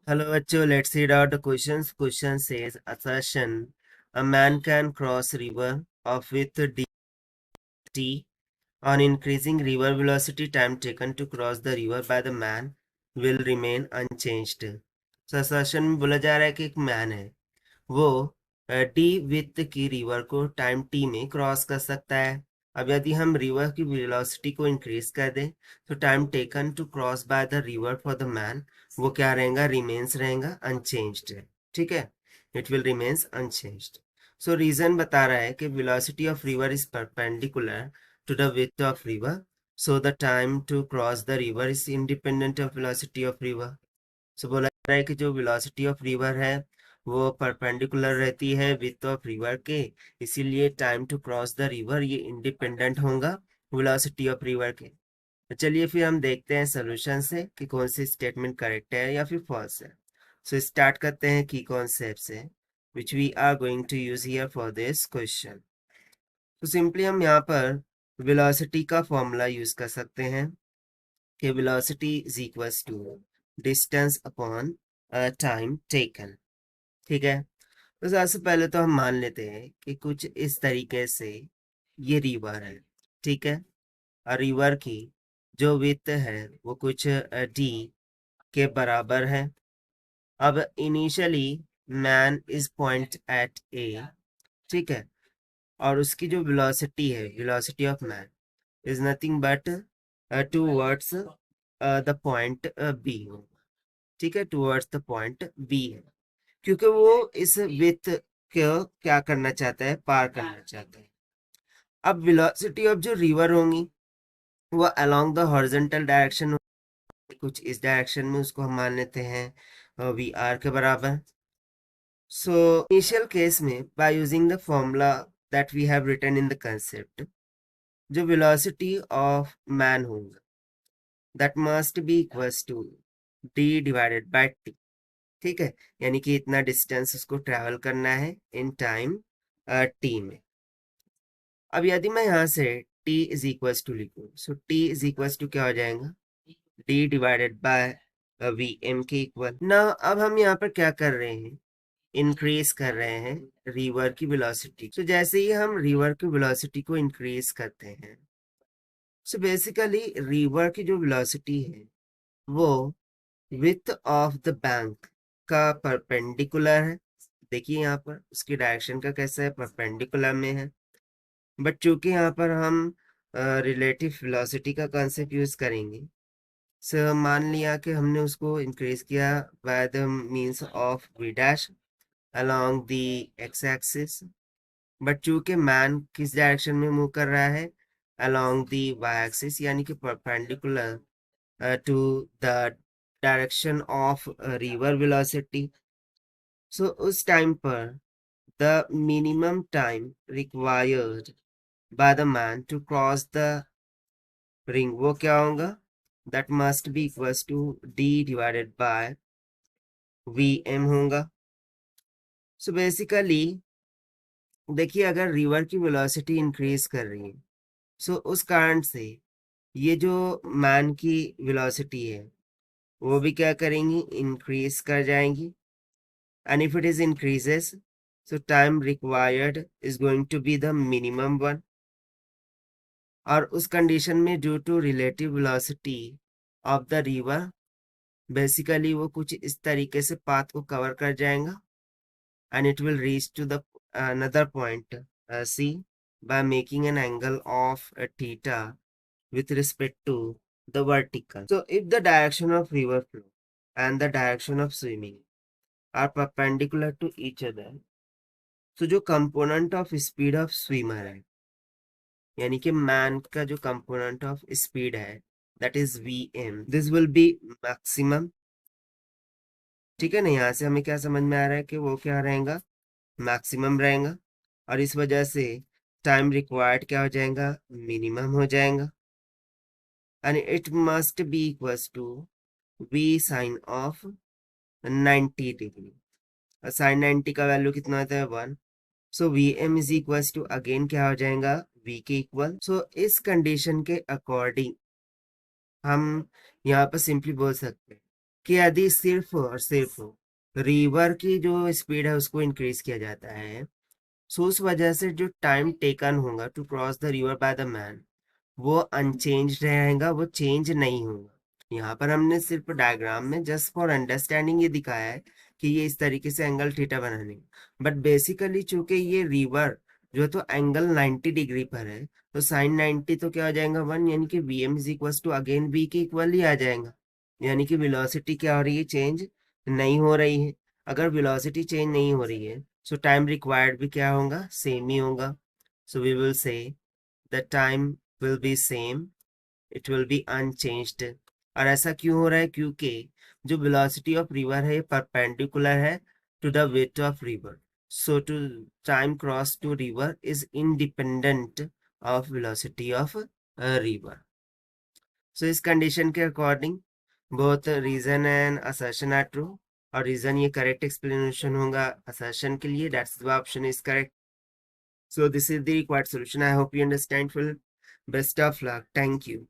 Hello, bachcho. Let's read out the questions. Question says, assertion: a man can cross river of width dt. On increasing river velocity, time taken to cross the river by the man will remain unchanged. So assertion में बोला जा रहा है कि एक man है, वो T with की रिवर को टाइम टी में क्रॉस कर सकता है। अब यदि हम रिवर की वेलोसिटी को इंक्रीज कर दें तो time taken to cross by the river for the man वो क्या रहेगा, रिमेन्स रहेगा अनचेंज्ड। ठीक है, it will remains unchanged. So reason बता रहा है कि velocity of river is perpendicular to the width of river, so the time to cross the river is independent of velocity of river. So बोला जा रहा है कि जो वेलोसिटी ऑफ रिवर है वो परपेंडिकुलर रहती है विड्थ ऑफ रिवर के, इसीलिए time to cross the river ये इंडिपेंडेंट होगा वेलोसिटी ऑफ रिवर के। तो चलिए फिर हम देखते हैं सोल्यूशन से कि कौन सी स्टेटमेंट करेक्ट है या फिर फॉल्स है। सो स्टार्ट करते हैं की कॉन्सेप्ट से which we are going to use here for this question. तो सिंपली हम यहाँ पर वेलोसिटी का फॉर्मूला यूज कर सकते हैं कि velocity is equals to distance upon time taken. ठीक है, तो सबसे पहले तो हम मान लेते हैं कि कुछ इस तरीके से ये रिवर है। ठीक है, और रिवर की जो विड्थ है वो कुछ डी के बराबर है। अब initially man is point at A, ठीक है, और उसकी जो वेलोसिटी है, velocity of man is nothing but towards the point B. ठीक है, टूवर्ड्स द पॉइंट बी है, क्योंकि वो इस विथ को क्या करना चाहता है, पार करना चाहता है। अब वेलोसिटी ऑफ जो रिवर होंगी वो अलोंग द हॉरिजॉन्टल डायरेक्शन, कुछ इस डायरेक्शन में उसको हम मान लेते हैं वी आर के बराबर। सो इनिशियल केस में by using the formula that we have written in the concept, जो वेलोसिटी ऑफ मैन होगा that must be equals to D divided by T. ठीक है, यानी कि इतना डिस्टेंस उसको ट्रैवल करना है इन टाइम टी में। अब यदि मैं यहाँ से t इज इक्वल्स टू लिखूँ, so t is equals to क्या हो जाएगा, d divided by V M के इक्वल ना। अब हम यहाँ पर क्या कर रहे हैं, इंक्रीज कर रहे हैं रिवर की वेलोसिटी। सो जैसे ही हम रिवर की वेलोसिटी को इंक्रीज करते हैं, सो बेसिकली रिवर की जो वेलोसिटी है वो विड्थ ऑफ द बैंक का परपेंडिकुलर है। देखिए यहाँ पर उसकी डायरेक्शन का कैसा है, परपेंडिकुलर में है। बट चूंकि यहाँ पर हम रिलेटिव वेलोसिटी का कॉन्सेप्ट यूज करेंगे, सो मान लिया कि हमने उसको इंक्रीज किया by the means of V dash along the X axis. But चूंकि मैन किस डायरेक्शन में मूव कर रहा है, अलोंग द वाई एक्सिस, यानी कि perpendicular to the direction of river velocity. So उस टाइम पर the minimum time required by the man to cross the ring वो क्या होगा, that must be equals to d divided by vm होगा। so basically देखिए अगर river की velocity increase कर रही है, सो उस कारण से ये जो मैन की वेलोसिटी है वो भी क्या करेंगी, इंक्रीज कर जाएंगी। And if it is increases, so time required is going to be the minimum one. और उस कंडीशन में due to relative velocity of the river, basically वो कुछ इस तरीके से पाथ को कवर कर जाएगा and it will reach to the another point C by making an angle of theta with respect to the vertical. So if the direction of river flow and the direction of swimming are perpendicular to each other, so जो component of speed of swimmer है, यानी कि man का जो component of speed है that is V M, this will be maximum. ठीक है ना, यहाँ से हमें क्या समझ में आ रहा है कि वो क्या रहेगा, मैक्सिमम रहेगा। और इस वजह से टाइम रिक्वायर्ड क्या हो जाएगा, मिनिमम हो जाएगा। And it must be equals to V sine of 90 degree. और साइन 90 का वैल्यू कितना होता है, 1। So V M is equals to again क्या हो जाएगा, वी के इक्वल। सो इस कंडीशन के अकॉर्डिंग हम यहाँ पर सिंपली बोल सकते हैं कि यदि सिर्फ और सिर्फ रिवर की जो स्पीड है उसको इंक्रीज किया जाता है, सो उस वजह से जो टाइम टेकन होगा to cross the river by the man वो अनचेंज रहेगा, वो चेंज नहीं होगा। यहाँ पर हमने सिर्फ डायग्राम में जस्ट फॉर अंडरस्टैंडिंग ये दिखाया है कि ये इस तरीके से एंगल थीटा बनाने, बट बेसिकली चूंकि ये रिवर जो तो एंगल 90 डिग्री पर है, तो साइन 90 तो क्या हो जाएगा 1, यानी कि V M is equal to again V के इक्वल ही आ जाएगा। यानी कि वेलोसिटी क्या हो रही है, चेंज नहीं हो रही है। अगर वेलोसिटी चेंज नहीं हो रही है सो टाइम रिक्वायर्ड भी क्या होगा, सेम ही होगा। So we will say the time will be same, it will be unchanged। और ऐसा क्यों हो रहा है, क्योंकि जो velocity of river है ये perpendicular है to the width of river, so to time cross to river is independent of velocity of river। so इस condition के according both reason and assertion are true, और reason ये correct explanation होगा assertion के लिए, that's the option is correct। so this is the required solution। I hope you understand full। Best of luck, thank you।